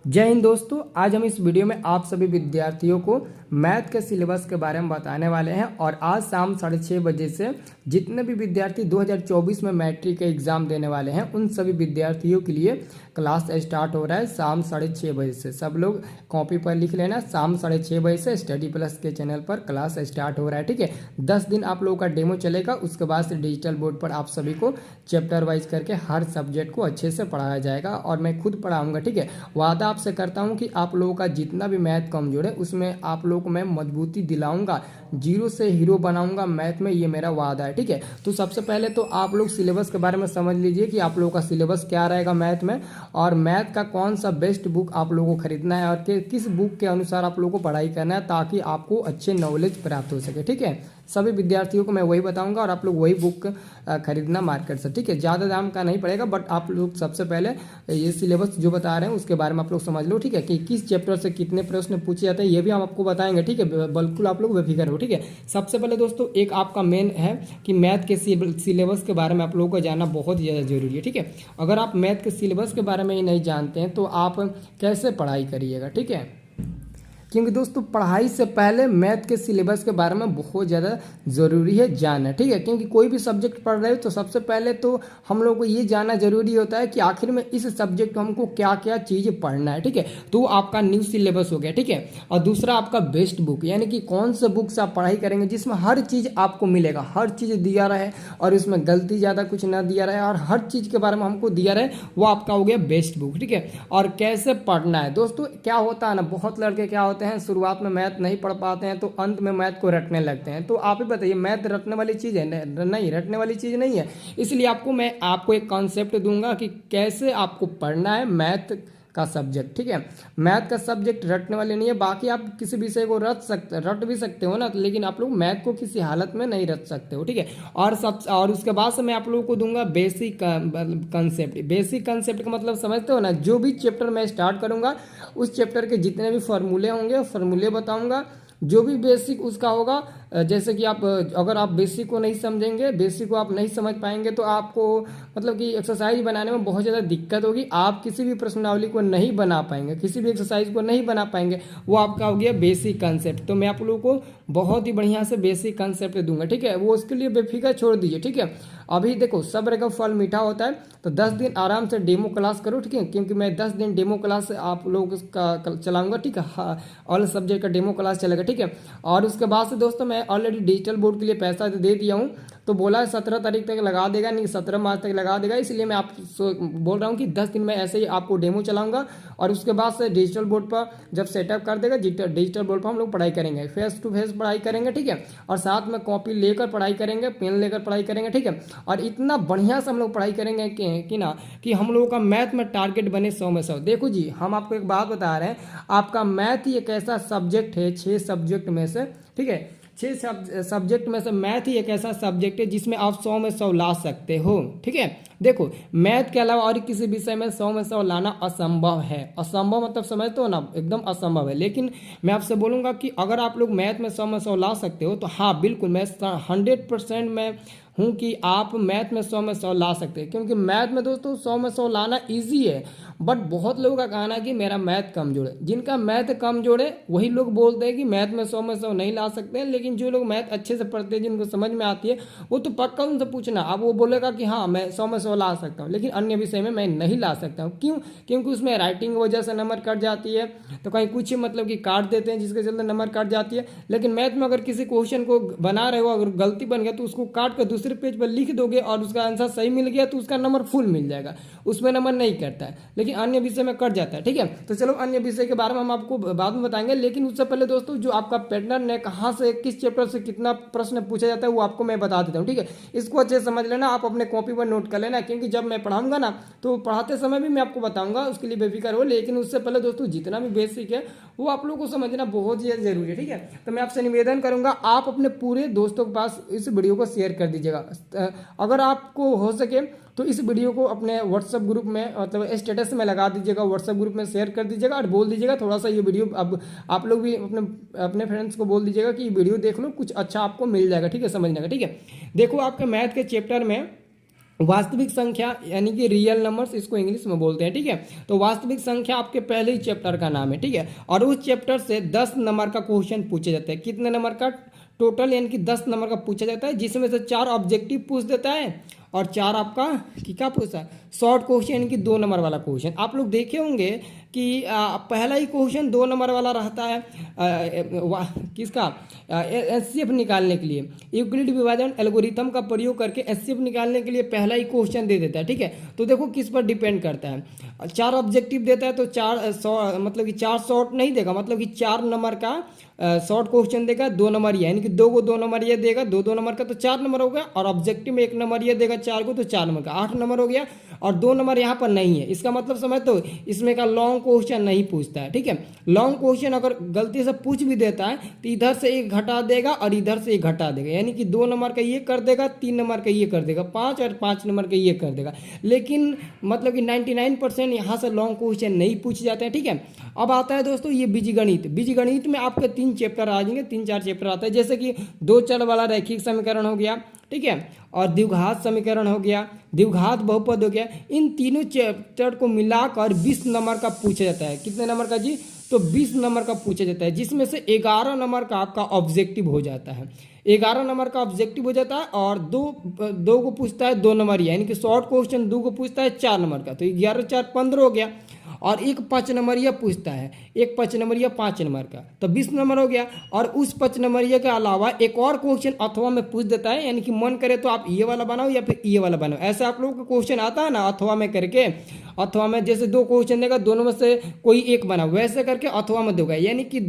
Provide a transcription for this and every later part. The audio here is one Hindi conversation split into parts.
जय हिंद दोस्तों। आज हम इस वीडियो में आप सभी विद्यार्थियों को मैथ के सिलेबस के बारे में बताने वाले हैं। और आज शाम 6:30 बजे से जितने भी विद्यार्थी 2024 में मैट्रिक का एग्ज़ाम देने वाले हैं उन सभी विद्यार्थियों के लिए क्लास स्टार्ट हो रहा है शाम 6:30 बजे से। सब लोग कॉपी पर लिख लेना, शाम 6:30 बजे से स्टडी प्लस के चैनल पर क्लास स्टार्ट हो रहा है। ठीक है, 10 दिन आप लोगों का डेमो चलेगा। उसके बाद से डिजिटल बोर्ड पर आप सभी को चैप्टर वाइज करके हर सब्जेक्ट को अच्छे से पढ़ाया जाएगा और मैं खुद पढ़ाऊँगा। ठीक है, वादा आपसे करता हूं कि आप लोगों का जितना भी मैथ कमजोर है उसमें आप लोगों को मैं मजबूती दिलाऊंगा, जीरो से हीरो बनाऊंगा मैथ में, ये मेरा वादा है। ठीक है, तो सबसे पहले तो आप लोग सिलेबस के बारे में समझ लीजिए कि आप लोगों का सिलेबस क्या रहेगा मैथ में, और मैथ का कौन सा बेस्ट बुक आप लोगों को खरीदना है और किस बुक के अनुसार आप लोगों को पढ़ाई करना है ताकि आपको अच्छे नॉलेज प्राप्त हो सके। ठीक है, सभी विद्यार्थियों को मैं वही बताऊंगा और आप लोग वही बुक खरीदना मार्केट से। ठीक है, ज़्यादा दाम का नहीं पड़ेगा, बट आप लोग सबसे पहले ये सिलेबस जो बता रहे हैं उसके बारे में आप लोग समझ लो। ठीक है, कि किस चैप्टर से कितने प्रश्न पूछे जाते हैं ये भी हम आपको बताएंगे। ठीक है, बिल्कुल आप लोग बेफिक्र हो। ठीक है, सबसे पहले दोस्तों एक आपका मेन है कि मैथ के सिलेबस के बारे में आप लोगों को जानना बहुत ज़्यादा जरूरी है। ठीक है, अगर आप मैथ के सिलेबस के बारे में ही नहीं जानते हैं तो आप कैसे पढ़ाई करिएगा। ठीक है, क्योंकि दोस्तों पढ़ाई से पहले मैथ के सिलेबस के बारे में बहुत ज़्यादा ज़रूरी है जानना। ठीक है, क्योंकि कोई भी सब्जेक्ट पढ़ रहे हो तो सबसे पहले तो हम लोग को ये जानना जरूरी होता है कि आखिर में इस सब्जेक्ट को हमको क्या क्या चीज़ पढ़ना है। ठीक है, तो आपका न्यू सिलेबस हो गया। ठीक है, और दूसरा आपका बेस्ट बुक, यानी कि कौन से बुक से आप पढ़ाई करेंगे जिसमें हर चीज़ आपको मिलेगा, हर चीज़ दिया रहे और उसमें गलती ज़्यादा कुछ ना दिया रहे और हर चीज़ के बारे में हमको दिया रहे, वो आपका हो गया बेस्ट बुक। ठीक है, और कैसे पढ़ना है दोस्तों, क्या होता है ना, बहुत लड़के क्या होते हैं शुरुआत में मैथ नहीं पढ़ पाते हैं तो अंत में मैथ को रटने लगते हैं। तो आप ही बताइए, मैथ रटने वाली चीज़ है? नहीं, रटने वाली चीज़ नहीं है। इसलिए मैं आपको एक कॉन्सेप्ट दूंगा कि कैसे आपको पढ़ना है मैथ का सब्जेक्ट। ठीक है, मैथ का सब्जेक्ट रटने वाले नहीं है। बाकी आप किसी विषय को रट भी सकते हो ना, लेकिन आप लोग मैथ को किसी हालत में नहीं रट सकते हो। ठीक है, और उसके बाद से मैं आप लोगों को दूंगा बेसिक कंसेप्ट। बेसिक कंसेप्ट का मतलब समझते हो ना, जो भी चैप्टर मैं स्टार्ट करूंगा उस चैप्टर के जितने भी फॉर्मूले होंगे फॉर्मूले बताऊंगा, जो भी बेसिक उसका होगा। जैसे कि आप अगर आप बेसिक को नहीं समझेंगे, बेसिक को आप नहीं समझ पाएंगे तो आपको मतलब कि एक्सरसाइज बनाने में बहुत ज़्यादा दिक्कत होगी। आप किसी भी प्रश्नावली को नहीं बना पाएंगे, किसी भी एक्सरसाइज को नहीं बना पाएंगे। वो आपका हो गया बेसिक कंसेप्ट। तो मैं आप लोगों को बहुत ही बढ़िया से बेसिक कंसेप्ट दूंगा। ठीक है, वो उसके लिए बेफिक्र छोड़ दीजिए। ठीक है, अभी देखो सब्र का फल मीठा होता है, तो 10 दिन आराम से डेमो क्लास करो। ठीक है, क्योंकि मैं 10 दिन डेमो क्लास आप लोगों का चलाऊंगा। ठीक है, ऑल सब्जेक्ट का डेमो क्लास चलेगा। ठीक है, और उसके बाद से दोस्तों मैं ऑलरेडी डिजिटल बोर्ड के लिए पैसा दे दिया हूँ, तो बोला है 17 तारीख तक लगा देगा, नहीं 17 मार्च तक लगा देगा। इसलिए मैं आप बोल रहा हूँ कि 10 दिन में ऐसे ही आपको डेमो चलाऊंगा और उसके बाद से डिजिटल बोर्ड पर जब सेटअप कर देगा डिजिटल बोर्ड पर हम लोग पढ़ाई करेंगे, फेस टू फेस पढ़ाई करेंगे। ठीक है, और साथ में कॉपी लेकर पढ़ाई करेंगे, पेन लेकर पढ़ाई करेंगे। ठीक है, और इतना बढ़िया से हम लोग पढ़ाई करेंगे कि हम लोगों का मैथ में टारगेट बने 100 में 100। देखो जी, हम आपको एक बात बता रहे हैं, आपका मैथ ही एक ऐसा सब्जेक्ट है 6 सब्जेक्ट में से, ठीक है, 6 सब्जेक्ट में से मैथ ही एक ऐसा सब्जेक्ट है जिसमें आप 100 में 100 ला सकते हो। ठीक है, देखो मैथ के अलावा और किसी विषय में 100 में 100 लाना असंभव है। असंभव मतलब समझते हो ना, एकदम असंभव है। लेकिन मैं आपसे बोलूँगा कि अगर आप लोग मैथ में 100 में 100 ला सकते हो तो हाँ बिल्कुल, मैं 100% में हूँ कि आप मैथ में 100 में 100 ला सकते हैं। क्योंकि मैथ में दोस्तों 100 में 100 लाना ईजी है, बट बहुत लोगों का कहना है कि मेरा मैथ कमजोर है। जिनका मैथ कमजोर है वही लोग बोलते हैं कि मैथ में 100 में 100 नहीं ला सकते हैं। लेकिन जो लोग मैथ अच्छे से पढ़ते हैं, जिनको समझ में आती है, वो तो पक्का उनसे पूछना, अब वो बोलेगा कि हाँ मैं 100 में 100 ला सकता हूँ, लेकिन अन्य विषय में मैं नहीं ला सकता हूँ। क्यों? क्योंकि उसमें राइटिंग की वजह से नंबर कट जाती है, तो कहीं कुछ मतलब कि काट देते हैं जिसके चलते नंबर कट जाती है। लेकिन मैथ में अगर किसी क्वेश्चन को बना रहे हो, अगर गलती बन गया तो उसको काट कर दूसरे पेज पर लिख दोगे और उसका आंसर सही मिल गया तो उसका नंबर फुल मिल जाएगा, उसमें नंबर नहीं कटता है। लेकिन अन्य विषय में कट जाता है। ठीक है, तो चलो अन्य विषय के बारे में हम आपको बाद में बताएंगे। लेकिन उससे पहले दोस्तों जो आपका पैटर्न है, कहाँ से किस चैप्टर से कितना प्रश्न पूछा जाता है, वो आपको मैं बता देता हूँ। ठीक है, इसको अच्छे से समझ लेना, आप अपने कॉपी पर नोट कर लेना, क्योंकि जब मैं पढ़ाऊंगा ना तो पढ़ाते समय भी मैं आपको बताऊंगा, उसके लिए बेफिक्र हो। लेकिन उससे पहले दोस्तों जितना भी बेसिक है वो आप लोगों को समझना बहुत ही जरूरी है। ठीक है, तो मैं आपसे निवेदन करूंगा, आप अपने पूरे दोस्तों के पास इस वीडियो को शेयर कर दीजिएगा। अगर आपको हो सके तो इस वीडियो को अपने व्हाट्सएप ग्रुप में मतलब स्टेटस में लगा दीजिएगा, व्हाट्सएप ग्रुप में शेयर कर दीजिएगा और बोल दीजिएगा थोड़ा सा ये वीडियो, अब आप लोग भी अपने फ्रेंड्स को बोल दीजिएगा कि ये वीडियो देख लो, कुछ अच्छा आपको मिल जाएगा। ठीक है, समझने का। ठीक है, देखो आपके मैथ के चैप्टर में वास्तविक संख्या यानी कि रियल नंबर्स, इसको इंग्लिश में बोलते हैं, ठीक है। तो वास्तविक संख्या आपके पहले ही चैप्टर का नाम है, ठीक है। और उस चैप्टर से 10 नंबर का क्वेश्चन पूछा जाता है। कितने नंबर का? टोटल यानी कि 10 नंबर का पूछा जाता है, जिसमें से 4 ऑब्जेक्टिव पूछ देता है और 4 आपका कि क्या पूछता है, शॉर्ट क्वेश्चन यानी कि 2 नंबर वाला क्वेश्चन। आप लोग देखे होंगे कि पहला ही क्वेश्चन 2 नंबर वाला रहता है किसका, एचसीएफ निकालने के लिए यूक्लिड विभाजन एल्गोरिथम का प्रयोग करके एचसीएफ निकालने के लिए पहला ही क्वेश्चन दे देता है, ठीक है। तो देखो किस पर डिपेंड करता है, 4 ऑब्जेक्टिव देता है तो 4 मतलब कि 4 शॉर्ट नहीं देगा, मतलब कि 4 नंबर का शॉर्ट क्वेश्चन देगा, 2 नंबर यानी कि 2 नंबर ये देगा, 2 नंबर का तो 4 नंबर हो गया, और ऑब्जेक्टिव में 1 नंबर ये देगा 4 को, तो 4 नंबर का 8 नंबर हो गया, और 2 नंबर यहाँ पर नहीं है। इसका मतलब समझ, तो इसमें का लॉन्ग क्वेश्चन नहीं पूछता है, ठीक है। लॉन्ग क्वेश्चन अगर गलती से पूछ भी देता है तो इधर से 1 घटा देगा और इधर से 1 घटा देगा, यानी कि 2 नंबर का ये कर देगा, 3 नंबर का ये कर देगा, 5 और 5 नंबर का ये कर देगा। लेकिन मतलब कि 99% यहाँ से लॉन्ग क्वेश्चन नहीं पूछे जाते हैं, ठीक है। अब आता है दोस्तों ये बीजगणित। बीजगणित में आपके 3 चैप्टर आ जाएंगे, 3-4 चैप्टर आता है, जैसे कि 2 चर वाला रैखिक समीकरण हो गया, ठीक है, और द्विघात समीकरण हो गया, द्विघात बहुपद हो गया। इन तीनों चैप्टर को मिलाकर 20 नंबर का पूछा जाता है। कितने नंबर का जी? तो 20 नंबर का पूछा जाता है, जिसमें से 11 नंबर का आपका ऑब्जेक्टिव हो जाता है। 11 नंबर का ऑब्जेक्टिव हो जाता है, और दो को पूछता है 2 नंबर, यानी कि शॉर्ट क्वेश्चन 2 को पूछता है 4 नंबर का, तो 11 4 15 हो गया। और एक 5 नंबरिया पूछता है, एक 5 नंबरिया 5 नंबर का, तो 20 नंबर हो गया। और उस 5 नंबरिया के अलावा एक और क्वेश्चन अथवा में पूछ देता है, यानी कि मन करे तो आप ये वाला बनाओ या फिर ये वाला बनाओ। ऐसे आप लोगों को क्वेश्चन आता है ना अथवा में करके, अथवा में जैसे 2 क्वेश्चन देगा, दोनों में से कोई एक बनाओ, वैसे करके अथवा में देगा, यानी कि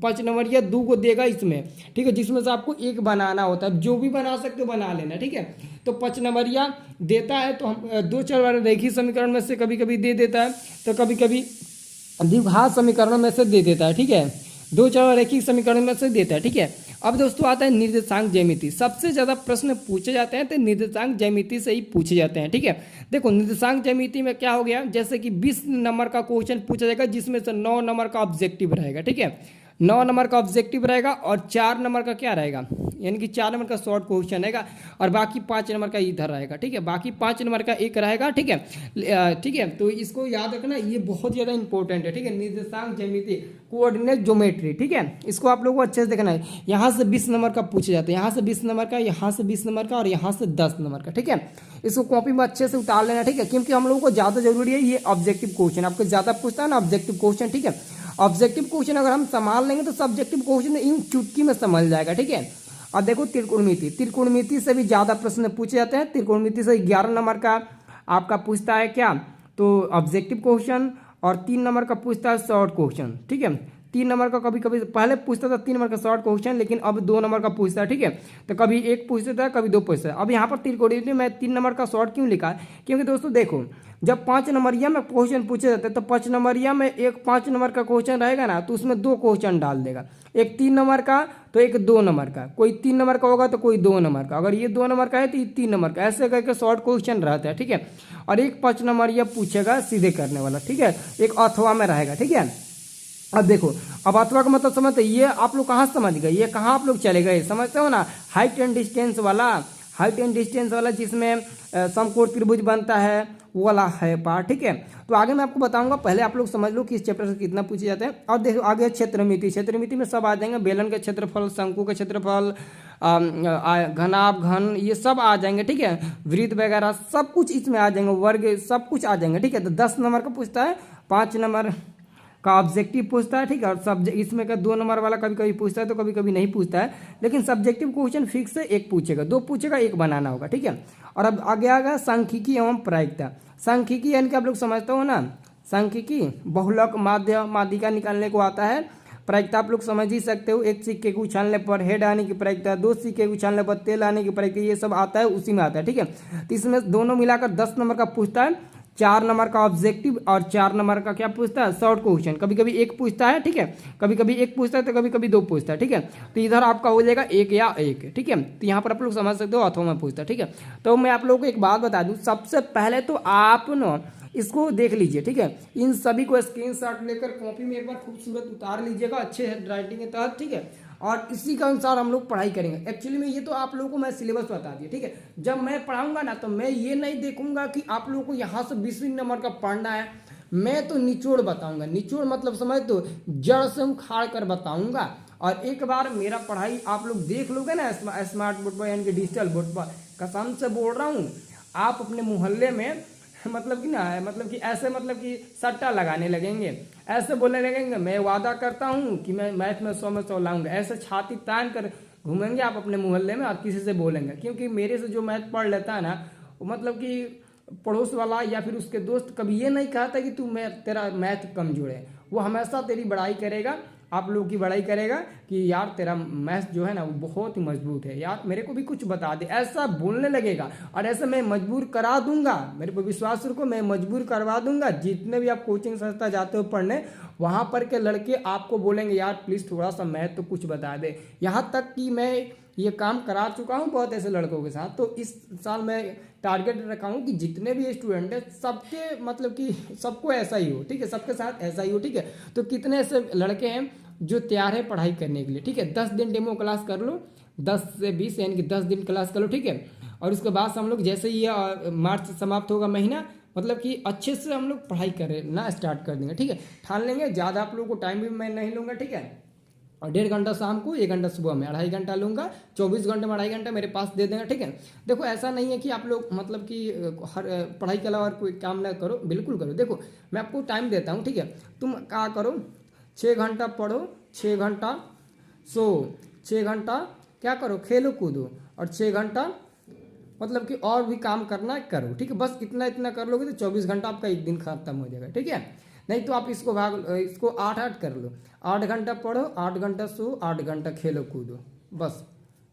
5 नंबरिया 2 को देगा इसमें, ठीक है, जिसमें से आपको एक बनाना होता है। जो भी बना सकते हो बना लेना, ठीक है। तो 5 नंबरिया देता है, तो हम 2 चर वाले रैखिक समीकरण में से कभी कभी दे देता है, तो कभी कभी द्विघात समीकरण में से दे देता है, ठीक है। 2 चर वाले रैखिक समीकरण में से देता है, ठीक है। अब दोस्तों आता है निर्देशांक ज्यामिति। सबसे ज्यादा प्रश्न पूछे जाते हैं तो निर्देशांक ज्यामिति से ही पूछे जाते हैं, ठीक है। देखो निर्देशांक ज्यामिति में क्या हो गया, जैसे कि 20 नंबर का क्वेश्चन पूछा जाएगा, जिसमें से 9 नंबर का ऑब्जेक्टिव रहेगा, ठीक है। 9 नंबर का ऑब्जेक्टिव रहेगा और 4 नंबर का क्या रहेगा, यानी कि 4 नंबर का शॉर्ट क्वेश्चन रहेगा, और बाकी 5 नंबर का इधर रहेगा, ठीक है। बाकी 5 नंबर का एक रहेगा, ठीक है, ठीक है। तो इसको याद रखना, ये बहुत ज़्यादा इंपॉर्टेंट है, ठीक है। निर्देशांक ज्यामिति, कोऑर्डिनेट ज्योमेट्री, ठीक है, इसको आप लोगों को अच्छे से देखना है। यहाँ से 20 नंबर का पूछा जाता है, यहाँ से 20 नंबर का, यहाँ से 20 नंबर का, और यहाँ से 10 नंबर का, ठीक है। इसको कॉपी में अच्छे से उतार लेना, ठीक है, क्योंकि हम लोगों को ज़्यादा जरूरी है ये ऑब्जेक्टिव क्वेश्चन, आपको ज़्यादा पूछता है ना ऑब्जेक्टिव क्वेश्चन, ठीक है। ऑब्जेक्टिव क्वेश्चन अगर हम संभाल लेंगे तो सब्जेक्टिव क्वेश्चन इन चुटकी में समझ जाएगा, ठीक है। और देखो त्रिकोणमिति, त्रिकोणमिति से भी ज़्यादा प्रश्न पूछे जाते हैं। त्रिकोणमिति से 11 नंबर का आपका पूछता है क्या, तो ऑब्जेक्टिव क्वेश्चन, और 3 नंबर का पूछता है शॉर्ट क्वेश्चन, ठीक है। 3 नंबर का कभी कभी पहले पूछता था 3 नंबर का शॉर्ट क्वेश्चन, लेकिन अब 2 नंबर का पूछता है, ठीक है। तो कभी 1 पूछता था, कभी 2 पूछता है। अब यहाँ पर त्रिकोणमिति में 3 नंबर का शॉर्ट क्यों लिखा है, क्योंकि दोस्तों देखो जब 5 नंबरिया में क्वेश्चन पूछे जाते हैं तो 5 नंबरिया में एक 5 नंबर का क्वेश्चन रहेगा ना, तो उसमें 2 क्वेश्चन डाल देगा, एक 3 नंबर का तो एक 2 नंबर का, कोई 3 नंबर का होगा तो कोई 2 नंबर का, अगर ये 2 नंबर का है तो ये 3 नंबर का, ऐसे करके शॉर्ट क्वेश्चन रहता है, ठीक है। और एक 5 नंबरिया पूछेगा सीधे करने वाला, ठीक है, एक अथवा में रहेगा, ठीक है। अब देखो, अब अथवा का मतलब समझते, ये आप लोग कहाँ समझ गए, ये कहाँ आप लोग चले गए, समझते हो ना, हाइट एंड डिस्टेंस वाला, हाइट एंड डिस्टेंस वाला जिसमें समकोण त्रिभुज बनता है वो वाला है पार्ट, ठीक है। तो आगे मैं आपको बताऊंगा, पहले आप लोग समझ लो कि इस चैप्टर से कितना पूछे जाते हैं। और देखो आगे क्षेत्रमिति, क्षेत्रमिति में सब आ जाएंगे, बेलन का क्षेत्रफल, शंकु का क्षेत्रफल, घनाभ, घन, ये सब आ जाएंगे, ठीक है। वृत्त वगैरह सब कुछ इसमें आ जाएंगे, वर्ग सब कुछ आ जाएंगे, ठीक है। तो 10 नंबर का पूछता है, 5 नंबर का ऑब्जेक्टिव पूछता है, ठीक है। और सब्जेक्ट इसमें का 2 नंबर वाला कभी कभी पूछता है तो कभी कभी नहीं पूछता है, लेकिन सब्जेक्टिव क्वेश्चन फिक्स है, 1 पूछेगा, 2 पूछेगा, 1 बनाना होगा, ठीक है। और अब आगे आ गया सांख्यिकी एवं प्रायिकता। सांख्यिकी यानी कि आप लोग समझते हो ना, सांख्यिकी बहुलक, माध्य, माध्यिका निकालने को आता है। प्रायिकता आप लोग समझ ही सकते हो, 1 सिक्के को उछालने पर हेड आने की प्रायिकता, 2 सिक्के को उछालने पर तेल आने की प्रायिकता, ये सब आता है, उसी में आता है, ठीक है। तो इसमें दोनों मिलाकर 10 नंबर का पूछता है, 4 नंबर का ऑब्जेक्टिव और 4 नंबर का क्या पूछता है, शॉर्ट क्वेश्चन। कभी कभी 1 पूछता है, ठीक है, कभी कभी 1 पूछता है तो कभी कभी 2 पूछता है, ठीक है। तो इधर आपका हो जाएगा 1 या 1, ठीक है। तो यहाँ पर आप लोग समझ सकते हो अथवा में पूछता है, ठीक है। तो मैं आप लोगों को एक बात बता दूँ, सबसे पहले तो आप ना इसको देख लीजिए, ठीक है। इन सभी को स्क्रीनशॉट लेकर कॉपी में एक बार खूबसूरत उतार लीजिएगा अच्छे हैंड राइटिंग के तहत, ठीक है। और इसी के अनुसार हम लोग पढ़ाई करेंगे। एक्चुअली में ये तो आप लोगों को मैं सिलेबस बता दिया, ठीक है। जब मैं पढ़ाऊंगा ना तो मैं ये नहीं देखूंगा कि आप लोगों को यहाँ से 20 नंबर का पढ़ना है, मैं तो निचोड़ बताऊंगा। निचोड़ मतलब समझ तो जड़ से उखाड़ कर बताऊंगा। और एक बार मेरा पढ़ाई आप लोग देख लोगे ना स्मार्ट बोर्ड पर यानी कि डिजिटल बोर्ड पर, कसम से बोल रहा हूँ आप अपने मोहल्ले में मतलब कि ना मतलब कि ऐसे मतलब कि सट्टा लगाने लगेंगे, ऐसे बोलने लगेंगे मैं वादा करता हूँ कि मैं मैथ में 100 में 100 लाऊंगा। ऐसे छाती तान कर घूमेंगे आप अपने मोहल्ले में और किसी से बोलेंगे। क्योंकि मेरे से जो मैथ पढ़ लेता है ना, वो मतलब कि पड़ोस वाला या फिर उसके दोस्त कभी ये नहीं कहता कि तू तेरा मैथ कमजोर है। वो हमेशा तेरी बड़ाई करेगा, आप लोगों की बड़ाई करेगा कि यार तेरा मैथ जो है ना वो बहुत ही मजबूत है, यार मेरे को भी कुछ बता दे, ऐसा बोलने लगेगा। और ऐसे मैं मजबूर करा दूंगा, मेरे को विश्वास रखो, मैं मजबूर करवा दूंगा। जितने भी आप कोचिंग संस्था जाते हो पढ़ने, वहाँ पर के लड़के आपको बोलेंगे यार प्लीज़ थोड़ा सा मैथ तो कुछ बता दे। यहाँ तक कि मैं ये काम करा चुका हूँ बहुत ऐसे लड़कों के साथ। तो इस साल मैं टारगेट रखा हूँ कि जितने भी स्टूडेंट हैं सबके मतलब कि सबको ऐसा ही हो, ठीक है, सबके साथ ऐसा ही हो, ठीक है। तो कितने ऐसे लड़के हैं जो तैयार है पढ़ाई करने के लिए, ठीक है। 10 दिन डेमो क्लास कर लो, 10 से 20 यानी कि 10 दिन क्लास कर लो, ठीक है। और उसके बाद से हम लोग जैसे ही मार्च समाप्त होगा महीना, मतलब कि अच्छे से हम लोग पढ़ाई करना स्टार्ट कर देंगे, ठीक है। ठान लेंगे, ज़्यादा आप लोगों को टाइम भी मैं नहीं लूँगा, ठीक है। और 1.5 घंटा शाम को, 1 घंटा सुबह में, 2.5 घंटा लूँगा। 24 घंटे में 2.5 घंटा मेरे पास दे देंगे, ठीक है। देखो ऐसा नहीं है कि आप लोग मतलब कि हर पढ़ाई के अलावा और कोई काम ना करो, बिल्कुल करो। देखो मैं आपको टाइम देता हूँ, ठीक है। तुम क्या करो, 6 घंटा पढ़ो, 6 घंटा सो, 6 घंटा क्या करो, खेलो कूदो, और 6 घंटा मतलब कि और भी काम करना करो, ठीक है। बस इतना कर लोगे तो 24 घंटा आपका एक दिन खत्म हो जाएगा, ठीक है। नहीं तो आप इसको 8-8 कर लो, 8 घंटा पढ़ो, 8 घंटा सो, 8 घंटा खेलो कूदो, बस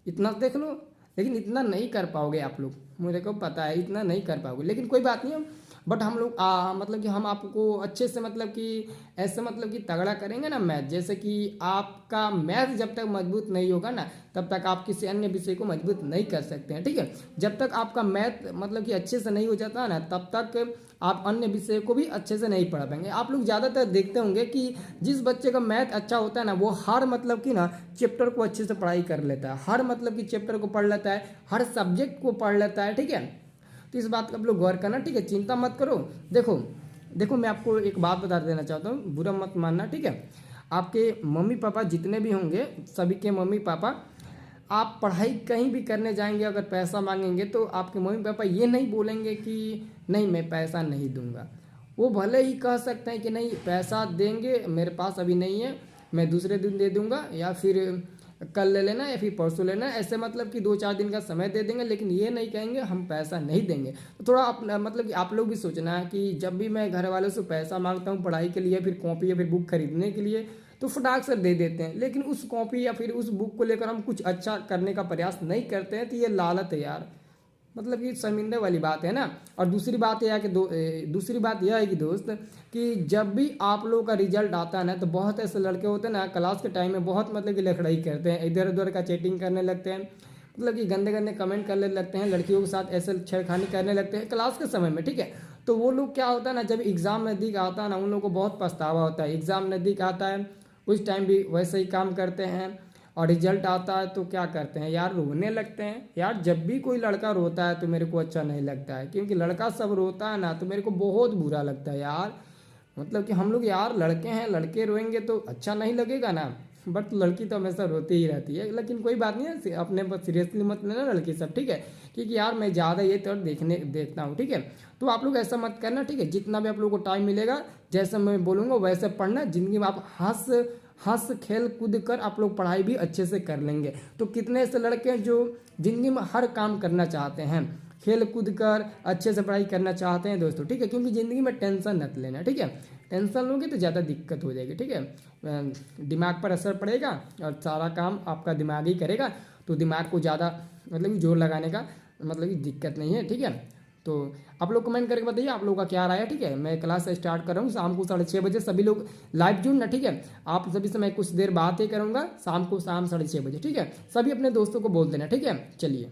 इतना देख लो। लेकिन इतना नहीं कर पाओगे आप लोग, मुझे को पता है इतना नहीं कर पाओगे, लेकिन कोई बात नहीं। बट हम लोग मतलब कि हम आपको अच्छे से मतलब कि ऐसे मतलब कि तगड़ा करेंगे ना मैथ। जैसे कि आपका मैथ जब तक मजबूत नहीं होगा ना, तब तक आप किसी अन्य विषय को मजबूत नहीं कर सकते हैं, ठीक है। जब तक आपका मैथ मतलब कि अच्छे से नहीं हो जाता ना, तब तक आप अन्य विषय को भी अच्छे से नहीं पढ़ पाएंगे। आप लोग ज़्यादातर देखते होंगे कि जिस बच्चे का मैथ अच्छा होता है ना, वो हर मतलब कि ना चैप्टर को अच्छे से पढ़ाई कर लेता है, हर मतलब कि चैप्टर को पढ़ लेता है, हर सब्जेक्ट को पढ़ लेता है, ठीक है। तो इस बात का आप लोग गौर करना, ठीक है, चिंता मत करो। देखो मैं आपको एक बात बता देना चाहता हूँ, बुरा मत मानना, ठीक है। आपके मम्मी पापा जितने भी होंगे, सभी के मम्मी पापा, आप पढ़ाई कहीं भी करने जाएंगे अगर पैसा मांगेंगे तो आपके मम्मी पापा ये नहीं बोलेंगे कि नहीं मैं पैसा नहीं दूंगा। वो भले ही कह सकते हैं कि नहीं पैसा देंगे, मेरे पास अभी नहीं है, मैं दूसरे दिन दे दूंगा, या फिर कल ले लेना, या फिर परसों लेना, ऐसे मतलब कि 2-4 दिन का समय दे देंगे, लेकिन ये नहीं कहेंगे हम पैसा नहीं देंगे। तो थोड़ा अपना मतलब कि आप लोग भी सोचना है कि जब भी मैं घर वालों से पैसा मांगता हूँ पढ़ाई के लिए, फिर कॉपी या फिर बुक खरीदने के लिए, तो फटाक से दे देते हैं, लेकिन उस कॉपी या फिर उस बुक को लेकर हम कुछ अच्छा करने का प्रयास नहीं करते हैं। तो ये लालच है यार, मतलब कि शर्मिंदे वाली बात है ना। और दूसरी बात यह है कि दोस्त कि जब भी आप लोगों का रिजल्ट आता है ना, तो बहुत ऐसे लड़के होते हैं ना क्लास के टाइम में बहुत मतलब कि लड़ाई करते हैं, इधर उधर का चैटिंग करने लगते हैं, मतलब कि गंदे गंदे कमेंट करने लगते हैं, लड़कियों के साथ ऐसे छेड़खानी करने लगते हैं क्लास के समय में, ठीक है। तो वो लोग क्या होता है ना, जब एग्ज़ाम नज़दीक आता है ना, उन लोगों को बहुत पछतावा होता है। एग्ज़ाम नज़दीक आता है उस टाइम भी वैसे ही काम करते हैं, और रिजल्ट आता है तो क्या करते हैं यार, रोने लगते हैं। यार जब भी कोई लड़का रोता है तो मेरे को अच्छा नहीं लगता है, क्योंकि लड़का सब रोता है ना तो मेरे को बहुत बुरा लगता है यार। मतलब कि हम लोग यार लड़के हैं, लड़के रोएंगे तो अच्छा नहीं लगेगा ना, बट लड़की तो हमेशा रोती ही रहती है। लेकिन कोई बात नहीं है, अपने पर सीरियसली मत लेना लड़की सब, ठीक है, क्योंकि यार मैं ज़्यादा ये तो देखता हूँ, ठीक है। तो आप लोग ऐसा मत करना, ठीक है। जितना भी आप लोगों को टाइम मिलेगा, जैसे मैं बोलूँगा वैसे पढ़ना। ज़िंदगी में आप हंस खेल कूद कर आप लोग पढ़ाई भी अच्छे से कर लेंगे। तो कितने ऐसे लड़के हैं जो ज़िंदगी में हर काम करना चाहते हैं, खेल कूद कर अच्छे से पढ़ाई करना चाहते हैं दोस्तों, ठीक है। क्योंकि ज़िंदगी में टेंशन मत लेना, ठीक है। टेंशन लोगे तो ज़्यादा दिक्कत हो जाएगी, ठीक है। दिमाग पर असर पड़ेगा और सारा काम आपका दिमाग ही करेगा, तो दिमाग को ज़्यादा मतलब जोर लगाने का मतलब कि दिक्कत नहीं है, ठीक है। तो आप लोग कमेंट करके बताइए आप लोगों का क्या राय है, ठीक है। मैं क्लास स्टार्ट कर रहा हूँ शाम को 6:30 बजे, सभी लोग लाइव जुड़ना, ठीक है। आप सभी से मैं कुछ देर बात ही करूँगा शाम को 6:30 बजे, ठीक है। सभी अपने दोस्तों को बोल देना, ठीक है। चलिए।